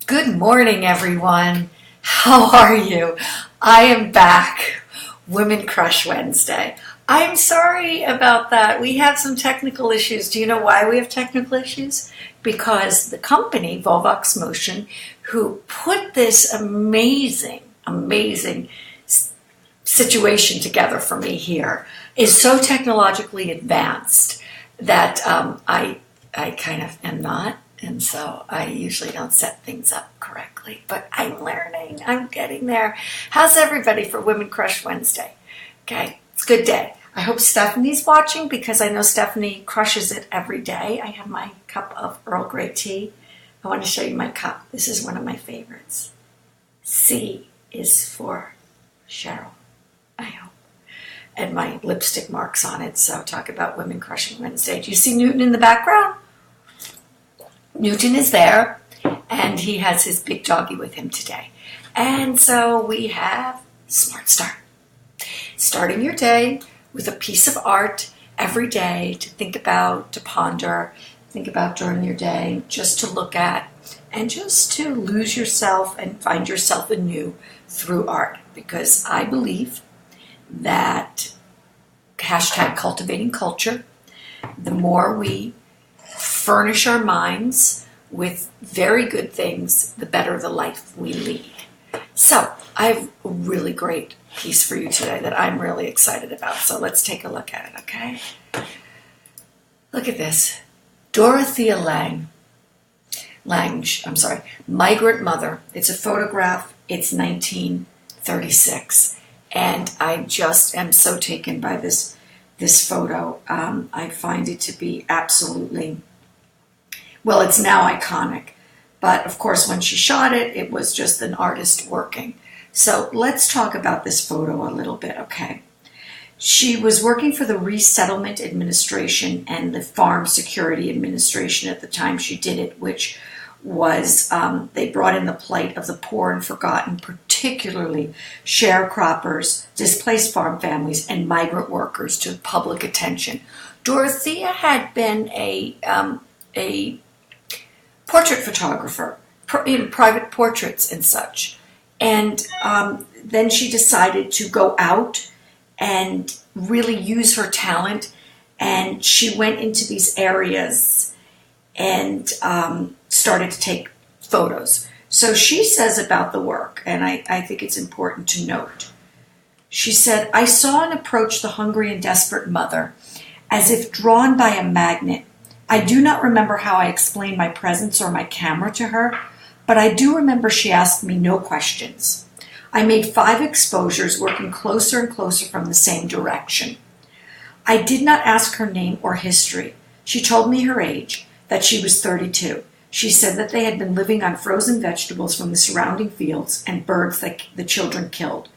Good morning, everyone. How are you? I am back. Women Crush Wednesday. I'm sorry about that. We have some technical issues. Do you know why we have technical issues? Because the company, Volvox Motion, who put this amazing situation together for me here, is so technologically advanced that I kind of am not. And so I usually don't set things up correctly, but I'm learning. I'm getting there. How's everybody for Women Crush Wednesday? Okay, it's a good day. I hope Stephanie's watching because I know Stephanie crushes it every day. I have my cup of Earl Grey tea. I want to show you my cup. This is one of my favorites. C is for Cheryl, I hope. And my lipstick marks on it, so talk about Women Crushing Wednesday. Do you see Newton in the background? Newton is there, and he has his big doggy with him today. And so we have Smart Start. Starting your day with a piece of art every day to think about, to ponder, think about during your day, just to look at, and just to lose yourself and find yourself anew through art. Because I believe that hashtag cultivating culture, the more we furnish our minds with very good things, the better the life we lead. So I have a really great piece for you today that I'm really excited about. So let's take a look at it, okay? Look at this. Dorothea Lange, Migrant Mother. It's a photograph. It's 1936. And I just am so taken by this photo. I find it to be absolutely, well, it's now iconic. But of course, when she shot it, it was just an artist working. So let's talk about this photo a little bit, okay? She was working for the Resettlement Administration and the Farm Security Administration at the time she did it, which was, they brought in the plight of the poor and forgotten, particularly sharecroppers, displaced farm families, and migrant workers to public attention. Dorothea had been a portrait photographer in private portraits and such. And then she decided to go out and really use her talent. And she went into these areas and started to take photos. So she says about the work, and I think it's important to note. She said, "I saw and approached the hungry and desperate mother as if drawn by a magnet. I do not remember how I explained my presence or my camera to her, but I do remember she asked me no questions. I made 5 exposures, working closer and closer from the same direction. I did not ask her name or history. She told me her age, that she was 32. She said that they had been living on frozen vegetables from the surrounding fields and birds that the children killed.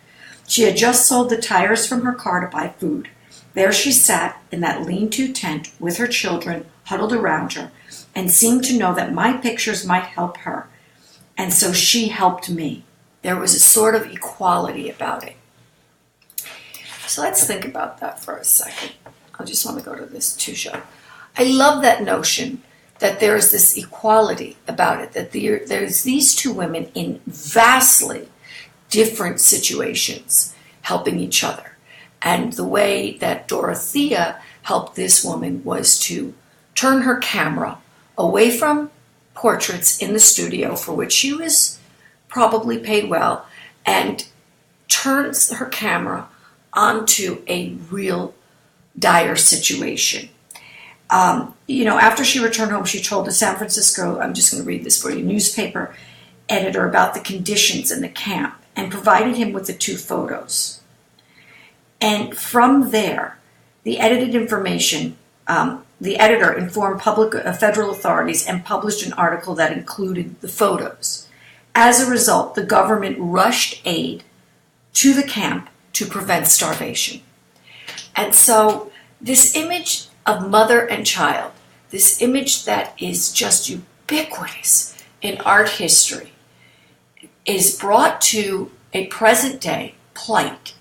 She had just sold the tires from her car to buy food. There she sat in that lean-to tent with her children huddled around her and seemed to know that my pictures might help her. And so she helped me." There was a sort of equality about it. So let's think about that for a second. I just want to go to this to show. I love that notion that there is this equality about it, that there's these two women in vastly different situations helping each other. And the way that Dorothea helped this woman was to turn her camera away from portraits in the studio, for which she was probably paid well, and turns her camera onto a real dire situation. After she returned home, she told the San Francisco, I'm just going to read this for you, newspaper editor about the conditions in the camp and provided him with the 2 photos. And from there, the edited information, the editor informed federal authorities and published an article that included the photos. As a result, the government rushed aid to the camp to prevent starvation. And so this image of mother and child, this image that is just ubiquitous in art history, is brought to a present day plight,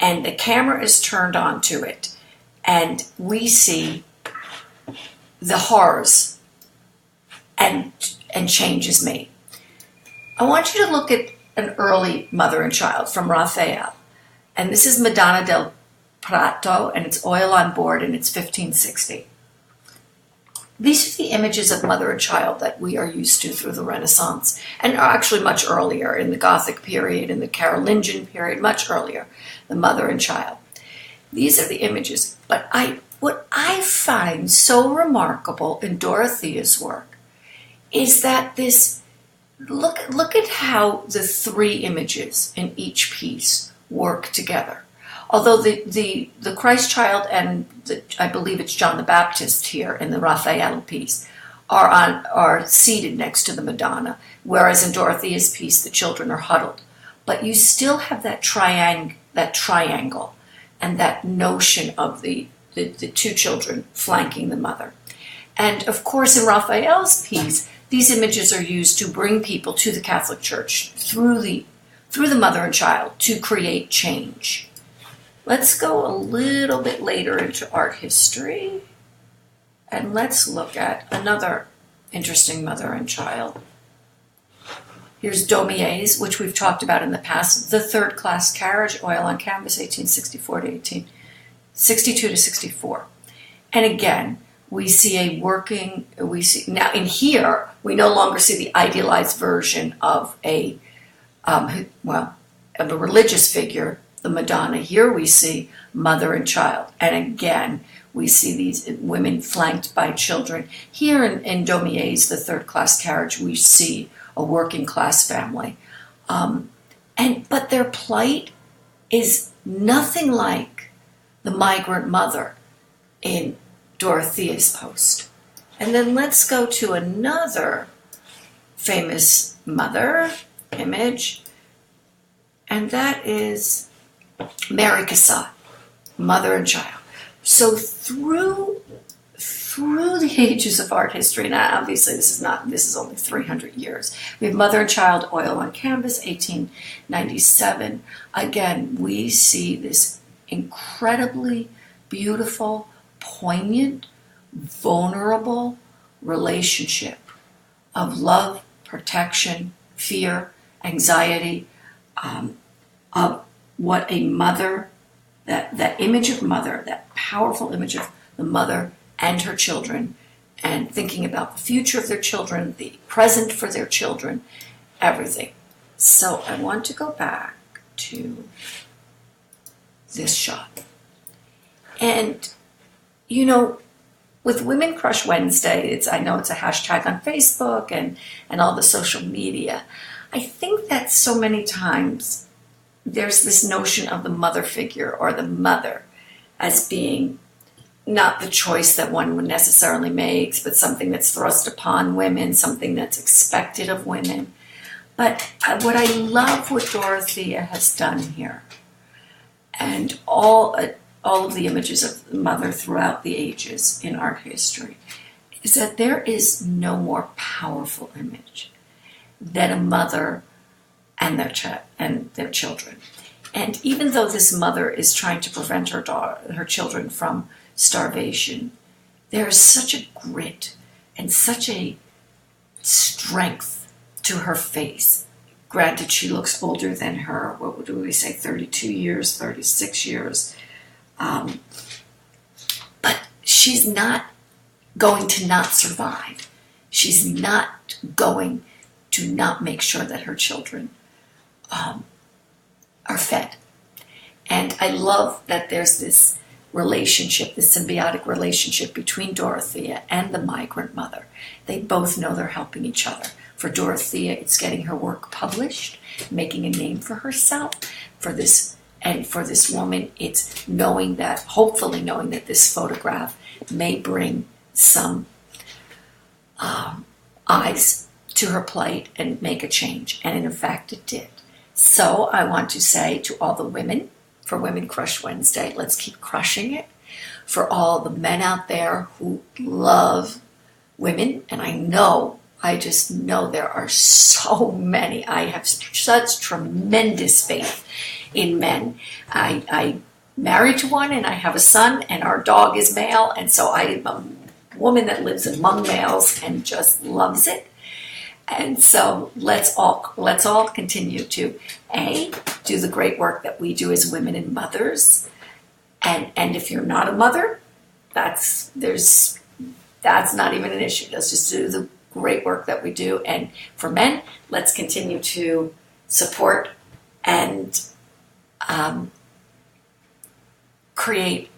and the camera is turned onto it, and we see the horrors and change is made. I want you to look at an early mother and child from Raphael. And this is Madonna del Prato, and it's oil on board, and it's 1560. These are the images of mother and child that we are used to through the Renaissance, and are actually much earlier in the Gothic period, in the Carolingian period, much earlier, the mother and child. These are the images. But what I find so remarkable in Dorothea's work is that this, look at how the three images in each piece work together. Although the Christ child and I believe it's John the Baptist here in the Raphael piece are seated next to the Madonna, whereas in Dorothea's piece the children are huddled. But you still have that triangle and that notion of the two children flanking the mother. And of course in Raphael's piece, these images are used to bring people to the Catholic Church through the mother and child to create change. Let's go a little bit later into art history, and let's look at another interesting mother and child. Here's Daumier's, which we've talked about in the past, the third class carriage, oil on canvas, 1864 to 1862 to 64. And again, we see now in here, we no longer see the idealized version of a religious figure, the Madonna. Here we see mother and child. And again, we see these women flanked by children. Here in Daumier's, the third class carriage, we see a working class family. But their plight is nothing like the migrant mother in Dorothea's post. And then let's go to another famous mother image, and that is Mary Cassatt, mother and child. So through the ages of art history, and obviously this is only 300 years, we have mother and child, oil on canvas, 1897. Again, we see this incredibly beautiful, poignant, vulnerable relationship of love, protection, fear, anxiety, of what a mother, that image of mother, that powerful image of the mother and her children, and thinking about the future of their children, the present for their children, everything. So I want to go back to this shot. And, with Women Crush Wednesday, I know it's a hashtag on Facebook and all the social media. I think that so many times there's this notion of the mother figure or the mother as being not the choice that one would necessarily make, but something that's thrust upon women, something that's expected of women. But what I love what Dorothea has done here, and all of the images of the mother throughout the ages in art history, is that there is no more powerful image than a mother and their children. And even though this mother is trying to prevent her children from starvation, there is such a grit and such a strength to her face. Granted, she looks older than her, what do we say, 32 years, 36 years. But she's not going to not survive. She's not going to not make sure that her children are fed. And I love that there's this relationship, this symbiotic relationship between Dorothea and the migrant mother. They both know they're helping each other. For Dorothea, it's getting her work published, making a name for herself. And for this woman, it's hopefully knowing that this photograph may bring some eyes to her plight and make a change. And in fact, it did. So I want to say to all the women, for Women Crush Wednesday, let's keep crushing it. For all the men out there who love women, and I just know there are so many. I have such tremendous faith in men. I married to one, and I have a son, and our dog is male, and so I am a woman that lives among males and just loves it. And so let's all continue to do the great work that we do as women and mothers. And if you're not a mother, that's not even an issue. Let's just do the great work that we do. And for men, let's continue to support and create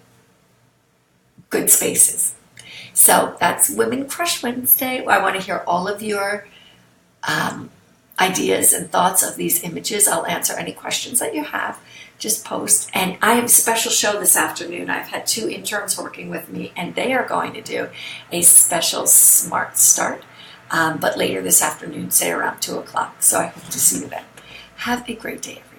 good spaces. So that's Women Crush Wednesday. I want to hear all of your ideas and thoughts of these images. I'll answer any questions that you have. Just post. And I have a special show this afternoon. I've had 2 interns working with me, and they are going to do a special Smart Start, but later this afternoon, say around 2 o'clock. So I hope to see you then. Have a great day, everyone.